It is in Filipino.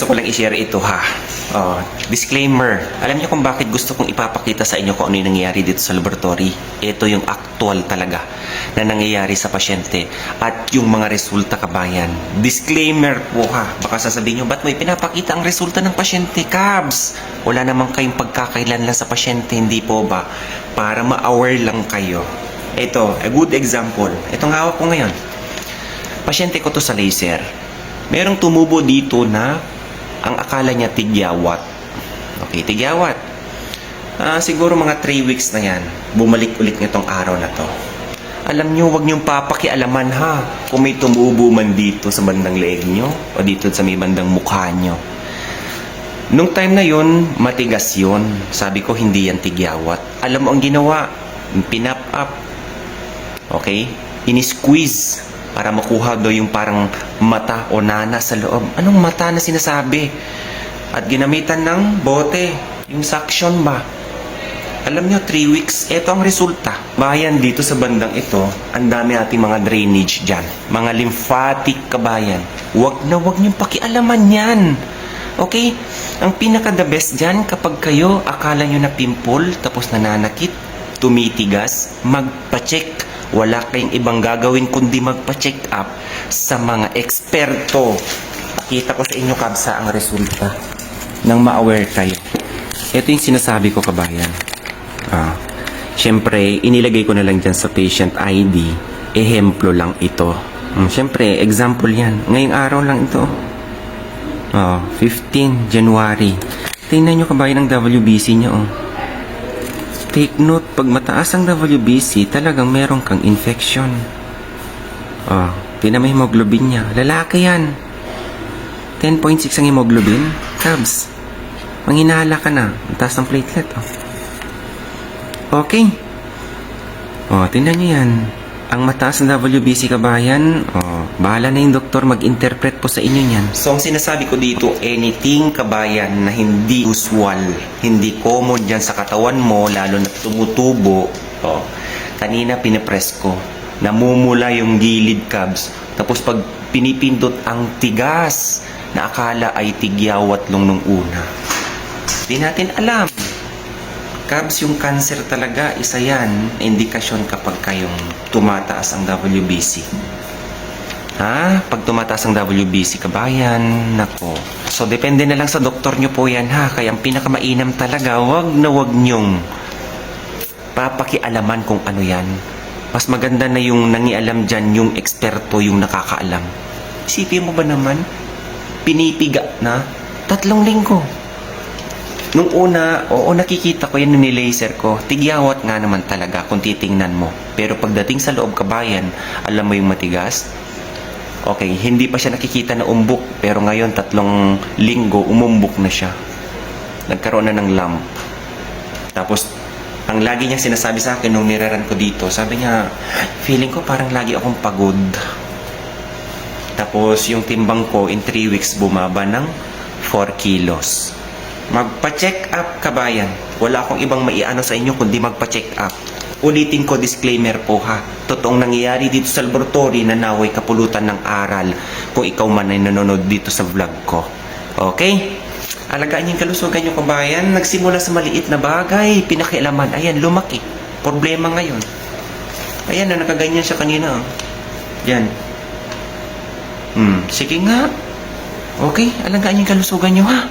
Gusto ko lang i-share ito ha. Disclaimer. Alam niyo kung bakit gusto kong ipapakita sa inyo kung ano yung nangyayari dito sa laboratory? Ito yung actual talaga na nangyayari sa pasyente at yung mga resulta, kabayan. Disclaimer po ha. Baka sasabihin niyo, ba't mo ipinapakita ang resulta ng pasyente, Kabs? Wala namang kayong pagkakailanlan sa pasyente, hindi po ba? Para ma-aware lang kayo. Ito, a good example. Itong hawak ko ngayon. Pasyente ko to sa laser. Merong tumubo dito na ang akala niya tigyawat. Okay, tigyawat. Siguro mga 3 weeks na yan. Bumalik ulit nitong araw na to. Alam nyo, huwag niyong papakialaman ha. Kung may tumubo man dito sa bandang leeg nyo o dito sa may bandang mukha nyo. Nung time na yun, matigas yun. Sabi ko, hindi yan tigyawat. Alam mo ang ginawa? Pinap up. Okay? Ini-squeeze para makuha daw yung parang mata o nana sa loob. Anong mata na sinasabi? At ginamitan ng bote, yung suction ba? Alam nyo, 3 weeks, eto ang resulta. Bayan dito sa bandang ito, ang dami ating mga drainage dyan. Mga lymphatic, kabayan. Wag niyong pakialaman yan. Okay? Ang pinaka-the best dyan, kapag kayo akala nyo na pimple, tapos nananakit, tumitigas, magpa-check. Wala kayong ibang gagawin kundi magpa-check up sa mga eksperto. Pakita ko sa inyo, Kabsa, ang resulta nang ma-aware kayo. Ito yung sinasabi ko, kabayan. Siyempre, inilagay ko na lang dyan sa patient ID. Ehemplo lang ito. Siyempre, example yan. Ngayong araw lang ito. 15 January. Tingnan nyo, kabayan, ang WBC nyo. Take note, pag mataas ang WBC, talagang meron kang infection. Tingnan mo hemoglobin niya. Lalaki yan. 10.6 ang hemoglobin. Kabs, manghinala ka na. Ang taas ng platelet. Okay. Tingnan nyo yan. Ang mataas ng WBC, kabayan, bahala na yung doktor mag-interpret po sa inyo yan. So, ang sinasabi ko dito, anything, kabayan, na hindi usual, hindi common dyan sa katawan mo, lalo na tumutubo, kanina pinapress ko, namumula yung gilid, Kabs. Tapos pag pinipindot ang tigas, na akala ay tigyawat lang nung una. Di natin alam. Kabs, yung cancer talaga, isa yan, indikasyon kapag kayong tumataas ang WBC. Pag tumataas ang WBC, kabayan, nako. So, depende na lang sa doktor nyo po yan, ha? Kaya ang pinakamainam talaga, wag nyong papakialaman kung ano yan. Mas maganda na yung nangialam dyan, yung eksperto, yung nakakaalam. Isipin mo ba naman, pinipiga na 3 linggo. Nung una, nakikita ko yan nung nilaser ko. Tigyawat nga naman talaga kung titingnan mo. Pero pagdating sa loob, kabayan, alam mo yung matigas? Okay, hindi pa siya nakikita na umbok. Pero ngayon, 3 linggo, umumbok na siya. Nagkaroon na ng lump. Tapos, ang lagi niya sinasabi sa akin nung niraran ko dito, sabi niya, feeling ko parang lagi akong pagod. Tapos, yung timbang ko, in 3 weeks, bumaba ng 4 kilos. Magpa-check up, kabayan. Wala akong ibang maiano sa inyo kundi magpa-check up. Ulitin ko, disclaimer po ha. Totoong nangyayari dito sa laboratory na naway kapulutan ng aral kung ikaw man ay nanonood dito sa vlog ko. Okay? Alagaan yung kalusugan nyo, kabayan. Nagsimula sa maliit na bagay, pinakialaman. Ayan, lumaki. Problema ngayon. Ayan, nakaganyan siya kanina. Yan. Sige nga. Okay, alagaan yung kalusugan nyo ha.